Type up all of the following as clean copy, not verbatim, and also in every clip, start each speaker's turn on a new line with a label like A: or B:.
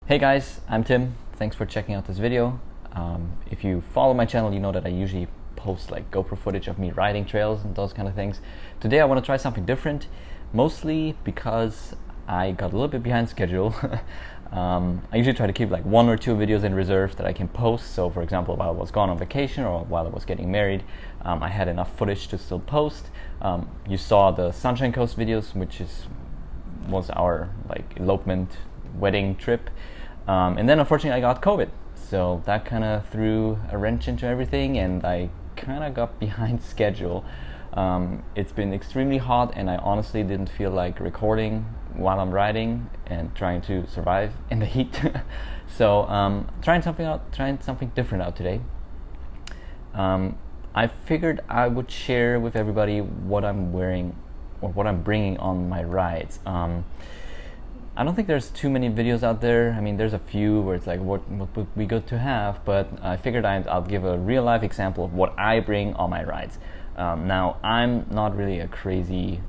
A: Hey guys, I'm Tim. Thanks for checking out this video. If you follow my channel, you know that I usually post like GoPro footage of me riding trails and those kind of things. Today I want to try something different, mostly because I got a little bit behind schedule. I usually try to keep like one or two videos in reserve that I can post. So for example, while I was gone on vacation or while I was getting married, I had enough footage to still post. You saw the Sunshine Coast videos, which was our like elopement wedding trip. And then unfortunately I got COVID. So that kind of threw a wrench into everything and I kind of got behind schedule. It's been extremely hot and I honestly didn't feel like recording while I'm riding and trying to survive in the heat. So trying something different out today. I figured I would share with everybody what I'm wearing or what I'm bringing on my rides. I don't think there's too many videos out there. I mean, there's a few where it's like what would be good to have, but I figured I'll give a real life example of what I bring on my rides. Now, I'm not really a crazy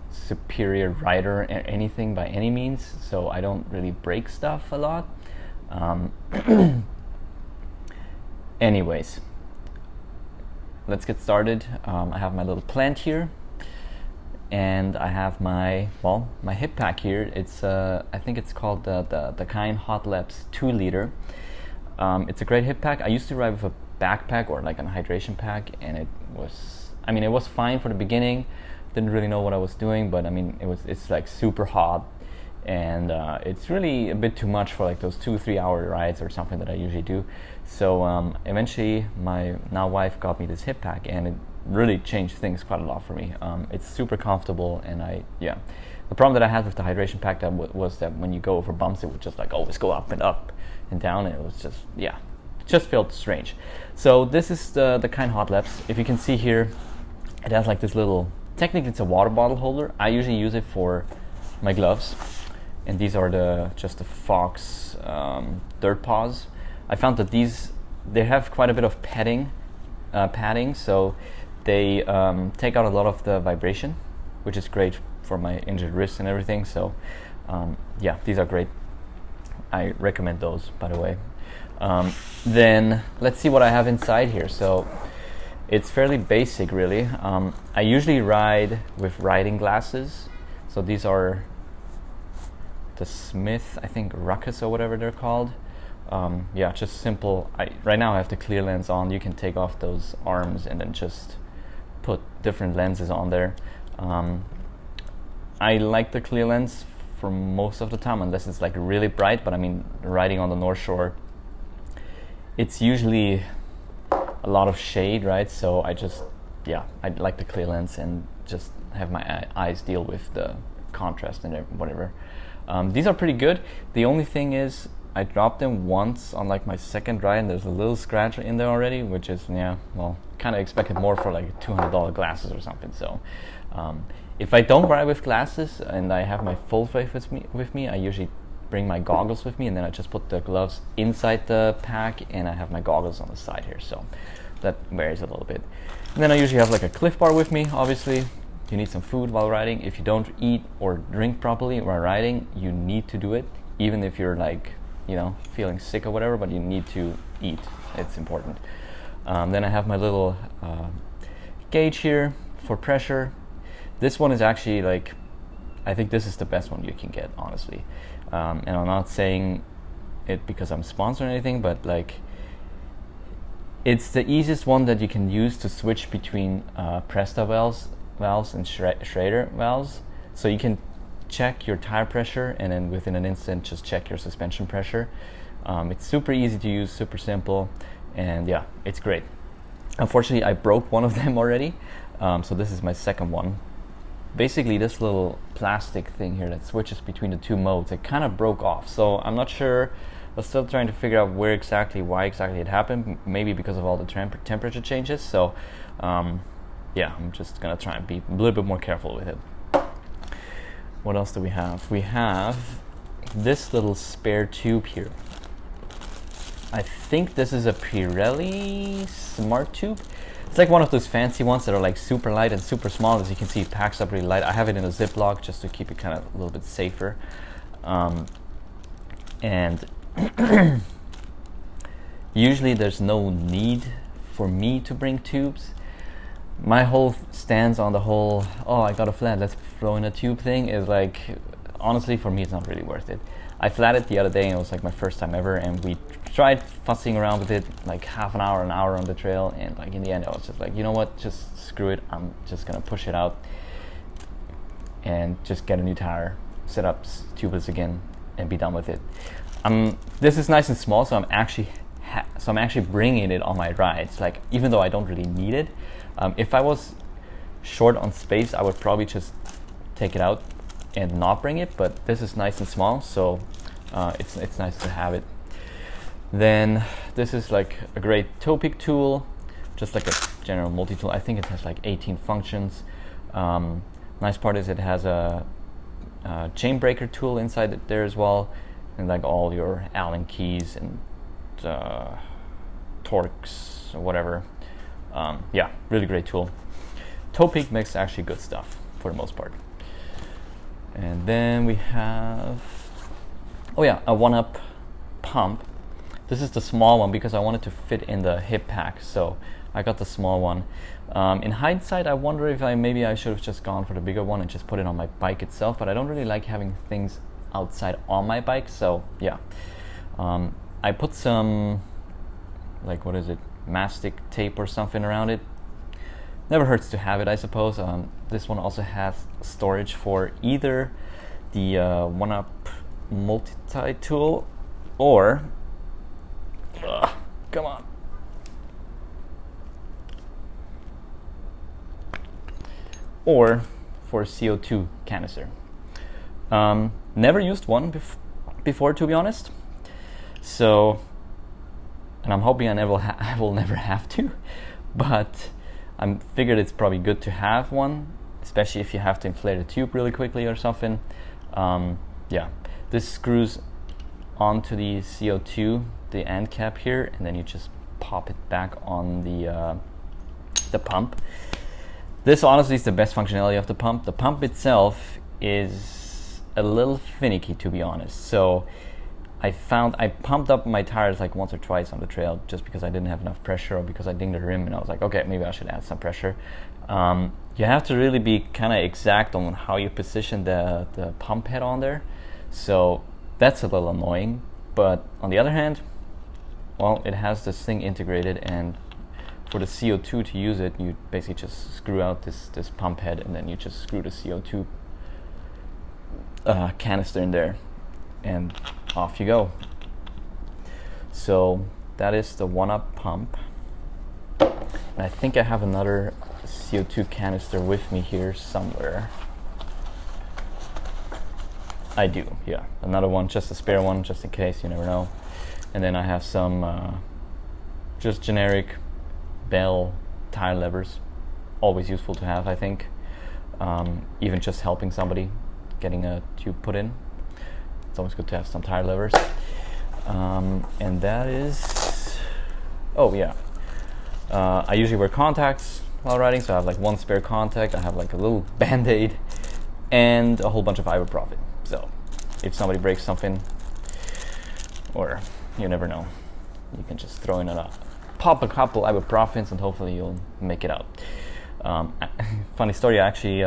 A: superior rider or anything by any means, so I don't really break stuff a lot. Anyways, let's get started. I have my little plant here. And I have my hip pack here. It's I think it's called the Dakine Hot Labs 2 liter. It's a great hip pack. I used to ride with a backpack or like a hydration pack, and it was fine for the beginning. Didn't really know what I was doing, but I mean it's like super hot, and it's really a bit too much for like those 2-3 hour rides or something that I usually do. So eventually my now wife got me this hip pack, and it really changed things quite a lot for me. It's super comfortable, and the problem that I had with the hydration pack was that when you go over bumps, it would just like always go up and down, and it was just it just felt strange. So this is the Dakine Hot Labs. If you can see here, it has like this little, technically it's a water bottle holder. I usually use it for my gloves, and these are just the Fox Dirt Paws. I found that they have quite a bit of padding, so they take out a lot of the vibration, which is great for my injured wrists and everything. So these are great. I recommend those, by the way. Then let's see what I have inside here. So it's fairly basic, really. I usually ride with riding glasses. So these are the Smith, I think, Ruckus or whatever they're called. Just simple. Right now I have the clear lens on. You can take off those arms and then just put different lenses on there. I like the clear lens for most of the time, unless it's like really bright, but I mean, riding on the North Shore, it's usually a lot of shade, right? So I like the clear lens and just have my eyes deal with the contrast and whatever. These are pretty good. The only thing is I dropped them once on like my second ride, and there's a little scratch in there already, which is kind of expected more for like $200 glasses or something. So if I don't ride with glasses and I have my full face with me, I usually bring my goggles with me, and then I just put the gloves inside the pack, and I have my goggles on the side here. So that varies a little bit. And then I usually have like a Cliff Bar with me. Obviously, you need some food while riding. If you don't eat or drink properly while riding, you need to do it, even if you're like feeling sick or whatever, but you need to eat. It's important. Then I have my little gauge here for pressure. This one is actually like, I think this is the best one you can get, honestly. And I'm not saying it because I'm sponsored or anything, but like, it's the easiest one that you can use to switch between Presta valves and Schrader valves. So you can check your tire pressure, and then within an instant just check your suspension pressure. It's super easy to use, super simple, and it's great. Unfortunately, I broke one of them already, so this is my second one. Basically, this little plastic thing here that switches between the two modes, it kind of broke off, so I'm not sure. I'm still trying to figure out why exactly it happened. Maybe because of all the temperature changes. So I'm just gonna try and be a little bit more careful with it. What else do we have? We have this little spare tube here. I think this is a Pirelli Smart Tube. It's like one of those fancy ones that are like super light and super small. As you can see, it packs up really light. I have it in a Ziploc just to keep it kind of a little bit safer. And usually there's no need for me to bring tubes. My whole stance on the whole, oh, I got a flat, let's throw in a tube thing is like, honestly, for me, it's not really worth it. I flatted the other day and it was like my first time ever, and we tried fussing around with it like half an hour on the trail, and like in the end I was just like, you know what, just screw it, I'm just gonna push it out and just get a new tire, set up tubeless again, and be done with it. This is nice and small, so I'm actually bringing it on my rides. Like, even though I don't really need it, if I was short on space, I would probably just take it out and not bring it. But this is nice and small, so it's nice to have it. Then this is like a great toe pick tool, just like a general multi-tool. I think it has like 18 functions. Nice part is it has a chain breaker tool inside it there as well, and like all your Allen keys and Torx or whatever. Yeah, really great tool. Toe pick makes actually good stuff for the most part. And then we have, oh yeah, a 1UP pump. This is the small one because I wanted to fit in the hip pack, so I got the small one. In hindsight, I wonder if maybe I should have just gone for the bigger one and just put it on my bike itself, but I don't really like having things outside on my bike, so yeah. I put some, like, what is it, mastic tape or something around it. Never hurts to have it, I suppose. This one also has storage for either the 1UP multi-tool or, come on, or for a CO2 canister. Never used one before, to be honest. So, and I'm hoping I will never have to, but I figured it's probably good to have one, especially if you have to inflate a tube really quickly or something. Yeah, this screws onto the CO2, the end cap here, and then you just pop it back on the pump. This honestly is the best functionality of the pump. The pump itself is a little finicky, to be honest. So I pumped up my tires like once or twice on the trail just because I didn't have enough pressure, or because I dinged the rim and I was like, okay, maybe I should add some pressure. You have to really be kind of exact on how you position the pump head on there. So that's a little annoying. But on the other hand, well, it has this thing integrated, and for the CO2 to use it, you basically just screw out this pump head, and then you just screw the CO2 canister in there, and off you go. So that is the 1UP pump. And I think I have another CO2 canister with me here somewhere. I do, yeah. Another one, just a spare one, just in case, you never know. And then I have some just generic Bell tire levers. Always useful to have, I think. Even just helping somebody getting a tube put in. It's always good to have some tire levers. And that is, oh yeah. I usually wear contacts while riding, so I have like one spare contact. I have like a little Band-Aid and a whole bunch of ibuprofen. So if somebody breaks something, or you never know, you can just throw in pop a couple ibuprofens and hopefully you'll make it out. Funny story, I actually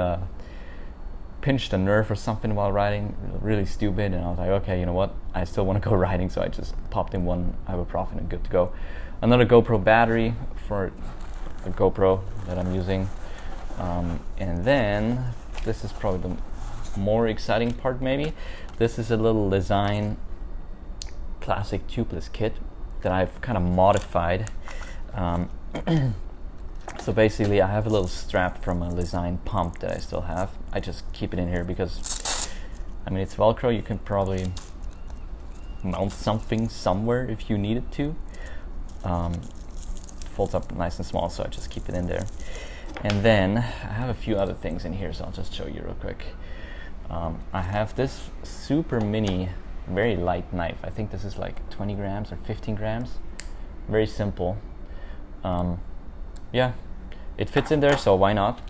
A: pinched a nerve or something while riding, really stupid, and I was like, okay, you know what, I still want to go riding, so I just popped in one ibuprofen and good to go. Another GoPro battery for the GoPro that I'm using, and then this is probably the more exciting part maybe. This is a little Lezyne plastic tubeless kit that I've kind of modified. So basically I have a little strap from a Lezyne pump that I still have. I just keep it in here because, I mean, it's Velcro. You can probably mount something somewhere if you need it to. Folds up nice and small, so I just keep it in there. And then I have a few other things in here, so I'll just show you real quick. I have this super mini, very light knife. I think this is like 20 grams or 15 grams. Very simple. Yeah, it fits in there, so why not?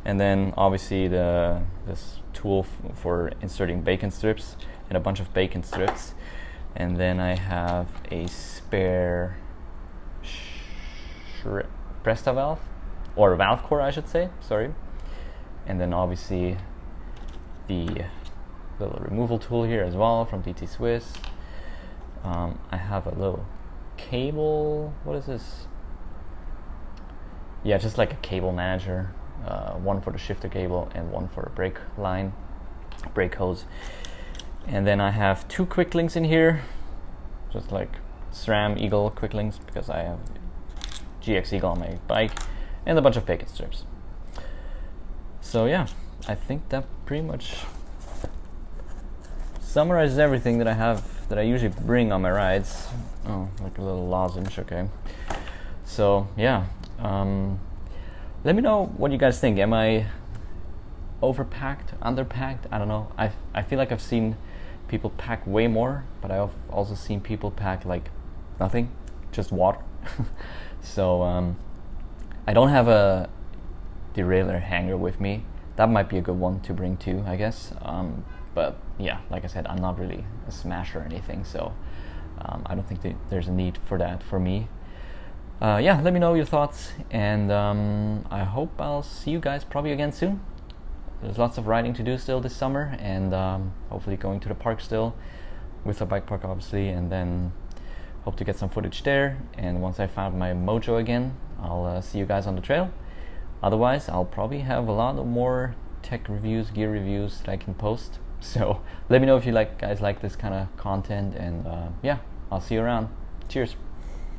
A: And then obviously this tool for inserting bacon strips, and a bunch of bacon strips. And then I have a spare Presta valve, or valve core I should say, sorry. And then obviously the little removal tool here as well from DT Swiss. I have a little cable, what is this? Yeah, just like a cable manager, one for the shifter cable and one for a brake line, brake hose. And then I have 2 quick links in here, just like SRAM Eagle quick links, because I have GX Eagle on my bike, and a bunch of bacon strips. So yeah, I think that pretty much summarizes everything that I have, that I usually bring on my rides. Oh, like a little lozenge, okay. So yeah, let me know what you guys think. Am I overpacked, underpacked? I don't know. I feel like I've seen people pack way more, but I've also seen people pack like nothing, just water. So I don't have a derailleur hanger with me. That might be a good one to bring too, I guess. But yeah, like I said, I'm not really a smasher or anything, so I don't think there's a need for that for me. Yeah, let me know your thoughts, and I hope I'll see you guys probably again soon. There's lots of riding to do still this summer, and hopefully going to the park still, with the bike park obviously, and then hope to get some footage there. And once I found my mojo again, I'll see you guys on the trail. Otherwise, I'll probably have a lot of more tech reviews, gear reviews that I can post. So let me know if you guys like this kind of content, and yeah, I'll see you around. Cheers.